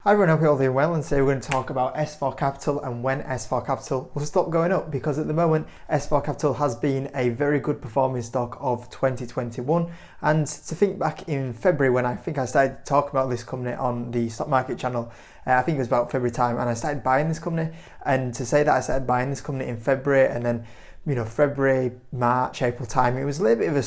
Hi everyone, hope you're all doing well, and today we're going to talk about S4 Capital and when S4 Capital will stop going up, because at the moment S4 Capital has been a very good performing stock of 2021. And to think back in February, when I think I started talking about this company on the stock market channel, I think it was about February time, and I started buying this company. And to say that I started buying this company in February, and then February, March, April time, it was a little bit of a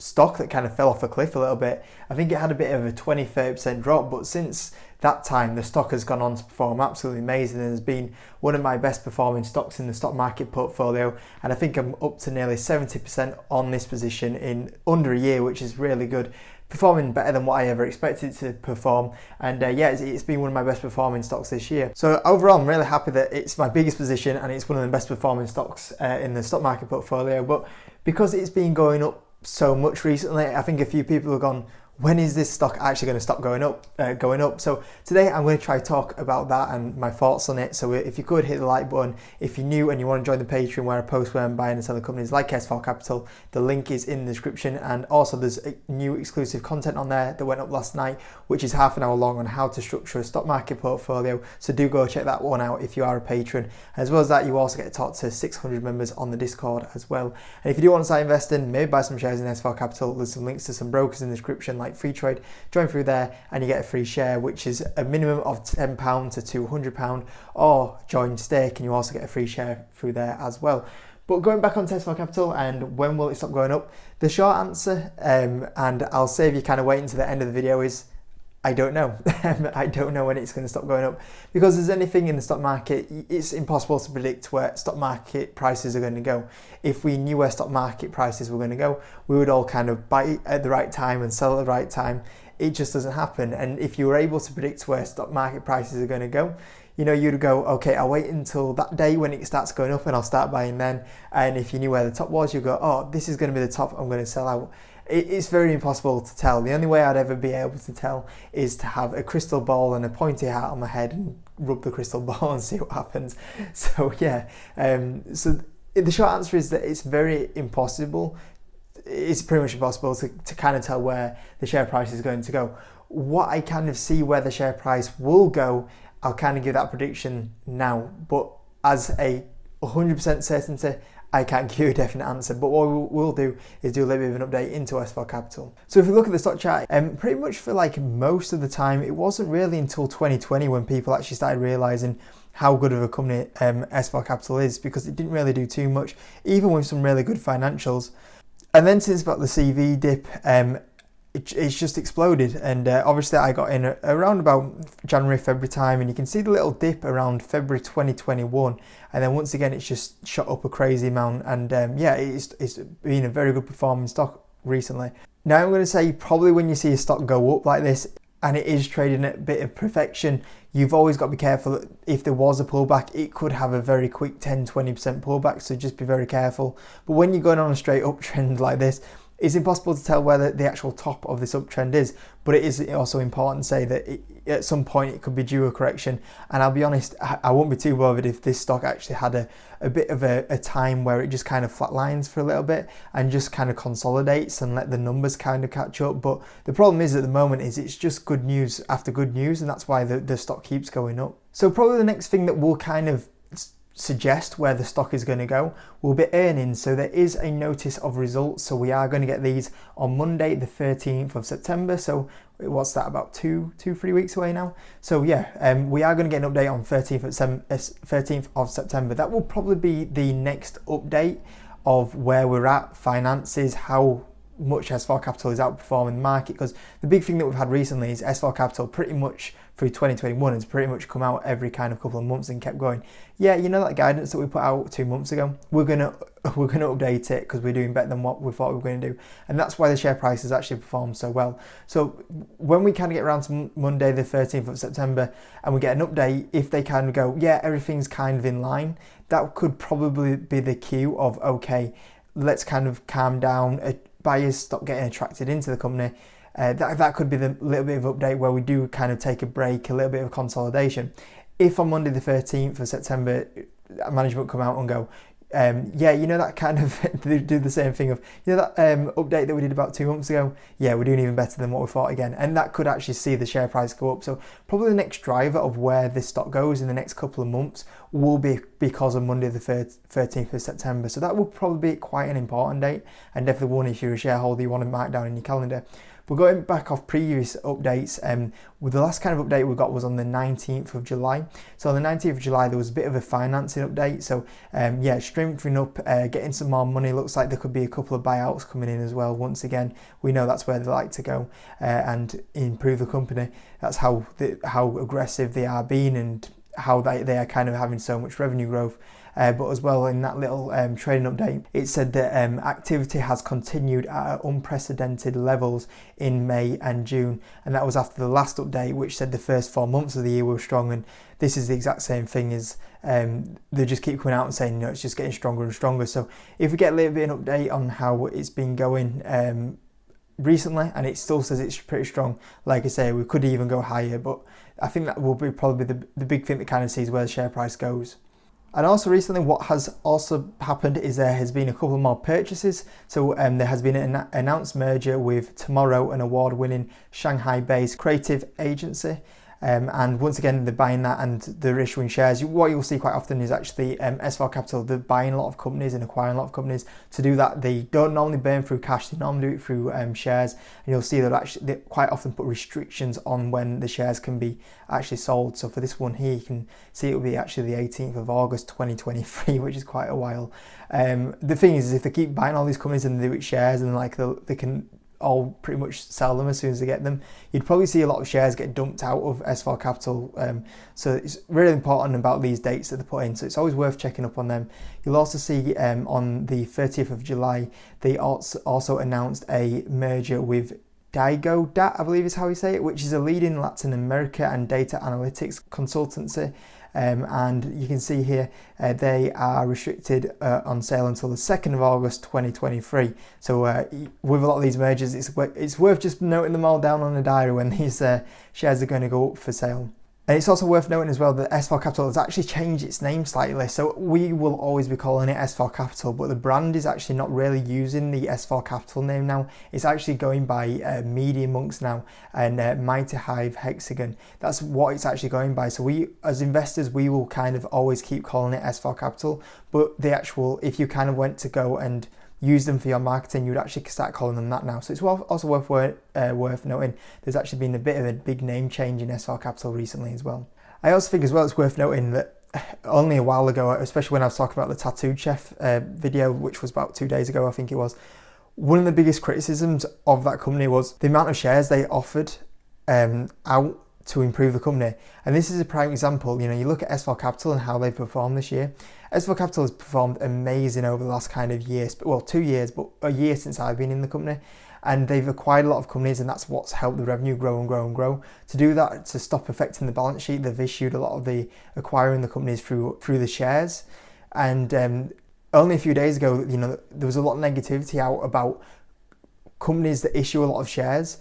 stock that kind of fell off a cliff a little bit. I think it had a bit of a 20-30% drop, but since that time the stock has gone on to perform absolutely amazing and has been one of my best performing stocks in the stock market portfolio. And I think I'm up to nearly 70% on this position in under a year, which is really good, performing better than what I ever expected it to perform. And it's been one of my best performing stocks this year. So overall, I'm really happy that it's my biggest position and it's one of the best performing stocks in the stock market portfolio. But because it's been going up so much recently, I think a few people have gone, when is this stock actually going to stop going up? So today I'm going to try to talk about that and my thoughts on it. So if you could hit the like button if you're new and you want to join the Patreon, where I post where I'm buying and selling companies like S4 Capital. The link is in the description, and also there's new exclusive content on there that went up last night, which is half an hour long, on how to structure a stock market portfolio. So do go check that one out if you are a patron. As well as that, you also get to talk to 600 members on the Discord as well. And if you do want to start investing, maybe buy some shares in S4 Capital, there's some links to some brokers in the description like Free Trade. Join through there and you get a free share, which is a minimum of £10 to £200, or join Stake and you also get a free share through there as well. But going back on S4 Capital and when will it stop going up, the short answer, and I'll save you kind of waiting to the end of the video, is I don't know. I don't know when it's going to stop going up, because there's anything in the stock market, it's impossible to predict where stock market prices are going to go. If we knew where stock market prices were going to go, we would all kind of buy at the right time and sell at the right time. It just doesn't happen. And if you were able to predict where stock market prices are going to go, you'd go, okay, I'll wait until that day when it starts going up and I'll start buying then. And if you knew where the top was, you'd go, oh, this is going to be the top, I'm going to sell out. It's very impossible to tell. The only way I'd ever be able to tell is to have a crystal ball and a pointy hat on my head and rub the crystal ball and see what happens. So so the short answer is that it's very impossible. It's pretty much impossible to kind of tell where the share price is going to go. What I kind of see where the share price will go, I'll kind of give that prediction now. But as a 100% certainty, I can't give you a definite answer. But what we'll do is do a little bit of an update into S4 Capital. So if we look at the stock chart, pretty much for like most of the time, it wasn't really until 2020 when people actually started realizing how good of a company S4 Capital is, because it didn't really do too much, even with some really good financials. And then since about the CV dip, it's just exploded. And obviously I got in around about January, February time, and you can see the little dip around February 2021. And then once again, it's just shot up a crazy amount. And it's been a very good performing stock recently. Now I'm going to say, probably when you see a stock go up like this, and it is trading at a bit of perfection, you've always got to be careful that if there was a pullback, it could have a very quick 10-20% pullback, so just be very careful. But when you're going on a straight uptrend like this, it's impossible to tell where the actual top of this uptrend is, but it is also important to say that at some point it could be due a correction. And I'll be honest, I won't be too bothered if this stock actually had a bit of a time where it just kind of flatlines for a little bit and just kind of consolidates and let the numbers kind of catch up. But the problem is at the moment is it's just good news after good news, and that's why the stock keeps going up. So probably the next thing that will kind of suggest where the stock is going to go will be earnings. So there is a notice of results, so we are going to get these on Monday the 13th of September. So what's that, about 3 weeks away now? So we are going to get an update on 13th of September. That will probably be the next update of where we're at, finances, how much S4 Capital is outperforming the market, because the big thing that we've had recently is S4 Capital pretty much through 2021 has pretty much come out every kind of couple of months and kept going. Yeah, that guidance that we put out 2 months ago, we're gonna update it because we're doing better than what we thought we were going to do, and that's why the share price has actually performed so well. So when we kind of get around to Monday the 13th of September and we get an update, if they kind of go, yeah, everything's kind of in line, that could probably be the cue of, okay, let's kind of calm down, buyers stop getting attracted into the company. That could be the little bit of update where we do kind of take a break, a little bit of consolidation. If on Monday the 13th of September management come out and go, yeah, you know that kind of, they do the same thing of, you know that update that we did about 2 months ago? Yeah, we're doing even better than what we thought again. And that could actually see the share price go up. So probably the next driver of where this stock goes in the next couple of months will be because of Monday the 13th of September. So that will probably be quite an important date, and definitely one if you're a shareholder you want to mark down in your calendar. But going back off previous updates, with the last kind of update we got was on the 19th of July. So on the 19th of July, there was a bit of a financing update. So yeah, strengthening up, getting some more money. Looks like there could be a couple of buyouts coming in as well. Once again, we know that's where they like to go and improve the company. That's how aggressive they are being and how they are kind of having so much revenue growth. But as well, in that little trading update, it said that activity has continued at unprecedented levels in May and June, and that was after the last update, which said the first 4 months of the year were strong. And this is the exact same thing as they just keep coming out and saying, you know, it's just getting stronger and stronger. So if we get a little bit of an update on how it's been going recently, and it still says it's pretty strong, like I say, we could even go higher, but I think that will be probably the big thing that kind of sees where the share price goes. And also recently, what has also happened is there has been a couple more purchases. So there has been an announced merger with Tomorrow, an award-winning Shanghai-based creative agency. And once again, they're buying that and they're issuing shares. What you'll see quite often is actually S4 Capital, they're buying a lot of companies and acquiring a lot of companies. To do that, they don't normally burn through cash, they normally do it through shares. And you'll see that actually they quite often put restrictions on when the shares can be actually sold. So for this one here, you can see it will be actually the 18th of August 2023, which is quite a while. The thing is if they keep buying all these companies and they do it shares and like they can all pretty much sell them as soon as they get them, you'd probably see a lot of shares get dumped out of S4 Capital. So it's really important about these dates that they put in. So it's always worth checking up on them. You'll also see on the 30th of July, they also announced a merger with Daigo, I believe is how you say it, which is a leading Latin America and data analytics consultancy. And you can see here they are restricted on sale until the 2nd of August 2023. So with a lot of these mergers, it's worth just noting them all down on a diary when these shares are going to go up for sale. And it's also worth noting as well that S4 Capital has actually changed its name slightly. So we will always be calling it S4 Capital, but the brand is actually not really using the S4 Capital name now. It's actually going by Media Monks now and Mighty Hive Hexagon. That's what it's actually going by. So we, as investors, we will kind of always keep calling it S4 Capital, but the actual, if you kind of went to go and use them for your marketing, you'd actually start calling them that now. So it's also worth noting there's actually been a bit of a big name change in S4 Capital recently as well. I also think as well it's worth noting that only a while ago, especially when I was talking about the Tattooed Chef video, which was about 2 days ago I think it was, one of the biggest criticisms of that company was the amount of shares they offered out to improve the company. And this is a prime example. You know, you look at S4 Capital and how they've performed this year. S4 Capital has performed amazing over the last kind of years, well, 2 years, but a year since I've been in the company. And they've acquired a lot of companies, and that's what's helped the revenue grow and grow and grow. To do that, to stop affecting the balance sheet, they've issued a lot of the acquiring the companies through the shares. And only a few days ago, you know, there was a lot of negativity out about companies that issue a lot of shares.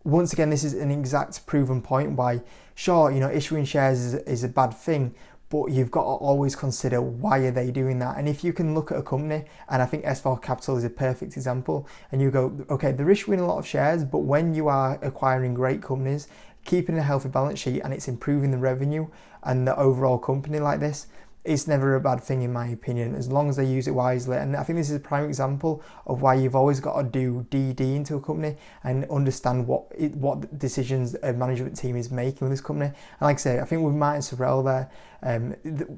Once again, this is an exact proven point why, sure, you know, issuing shares is a bad thing, but you've got to always consider why are they doing that. And if you can look at a company, and I think S4 Capital is a perfect example, and you go, okay, they're issuing a lot of shares, but when you are acquiring great companies, keeping a healthy balance sheet and it's improving the revenue and the overall company like this, it's never a bad thing in my opinion, as long as they use it wisely. And I think this is a prime example of why you've always got to do DD into a company and understand what decisions a management team is making with this company. And like I say, I think with Martin Sorrell there,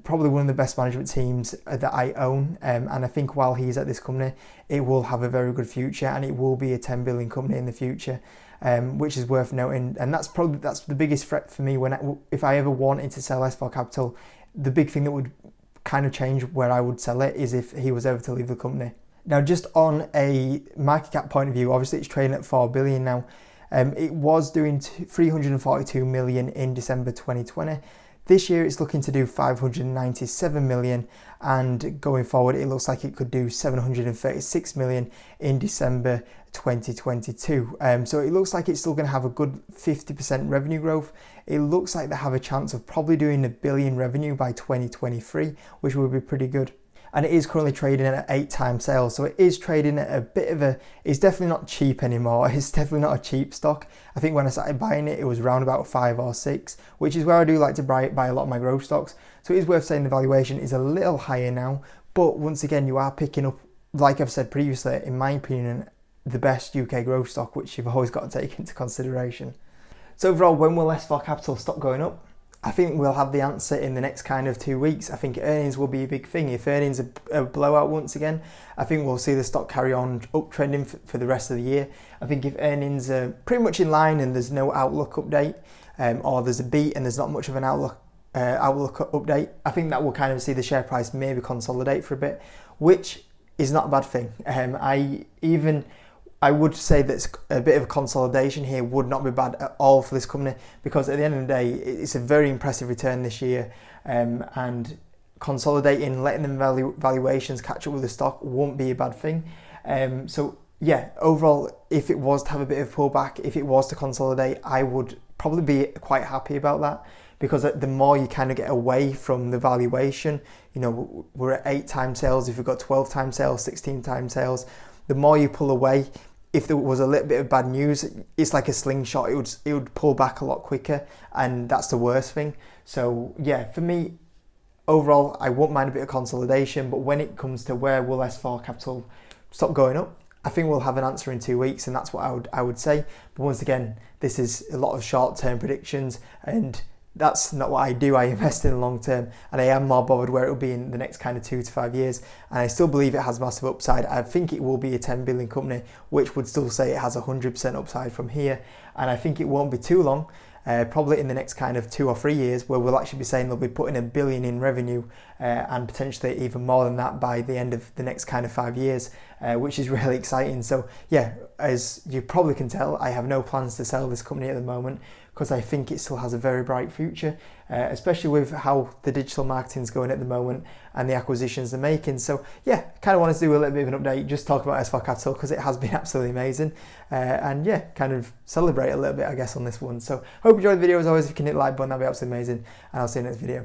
probably one of the best management teams that I own. And I think while he's at this company, it will have a very good future and it will be a 10 billion company in the future. Which is worth noting, and that's the biggest threat for me if I ever wanted to sell S4 Capital. The big thing that would kind of change where I would sell it is if he was ever to leave the company. Now, just on a market cap point of view, obviously it's trading at 4 billion now. It was doing 342 million in December 2020. This year it's looking to do 597 million, and going forward it looks like it could do 736 million in December 2022. So it looks like it's still going to have a good 50% revenue growth. It looks like they have a chance of probably doing $1 billion revenue by 2023, which would be pretty good. and it is currently trading at 8 times sales. So it is trading at a bit of a, it's definitely not cheap anymore. It's definitely not a cheap stock. I think when I started buying it, it was around about 5 or 6, which is where I do like to buy a lot of my growth stocks. So it is worth saying the valuation is a little higher now, but once again, you are picking up, like I've said previously, in my opinion, the best UK growth stock, which you've always got to take into consideration. So overall, when will S4 Capital stop going up? I think we'll have the answer in the next kind of 2 weeks. I think earnings will be a big thing. If earnings are a blowout once again, I think we'll see the stock carry on uptrending for the rest of the year. I think if earnings are pretty much in line and there's no outlook update, or there's a beat and there's not much of an outlook update, I think that will kind of see the share price maybe consolidate for a bit, which is not a bad thing. I would say that a bit of a consolidation here would not be bad at all for this company, because at the end of the day, it's a very impressive return this year, and consolidating, letting them valuations catch up with the stock won't be a bad thing. So yeah, overall, if it was to have a bit of pullback, if it was to consolidate, I would probably be quite happy about that, because the more you kind of get away from the valuation, you know, we're at 8 times sales, if you've got 12 times sales, 16 times sales, the more you pull away, if there was a little bit of bad news, it's like a slingshot, it would pull back a lot quicker, and that's the worst thing. So yeah, for me, overall, I won't mind a bit of consolidation, but when it comes to where will S4 Capital stop going up, I think we'll have an answer in 2 weeks, and that's what I would say. But once again, this is a lot of short-term predictions, and that's not what I do. I invest in the long term, and I am more bothered where it will be in the next kind of 2 to 5 years. And I still believe it has massive upside. I think it will be a 10 billion company, which would still say it has 100% upside from here. And I think it won't be too long, probably in the next kind of 2 or 3 years, where we'll actually be saying they'll be putting $1 billion in revenue, and potentially even more than that by the end of the next kind of 5 years, which is really exciting. So yeah, as you probably can tell, I have no plans to sell this company at the moment, because I think it still has a very bright future, especially with how the digital marketing is going at the moment and the acquisitions they're making. So yeah, kind of wanted to do a little bit of an update, just talk about S4 Capital, because it has been absolutely amazing, and yeah, kind of celebrate a little bit, I guess, on this one. So hope you enjoyed the video. As always, if you can hit the like button, that'd be absolutely amazing, and I'll see you in the next video.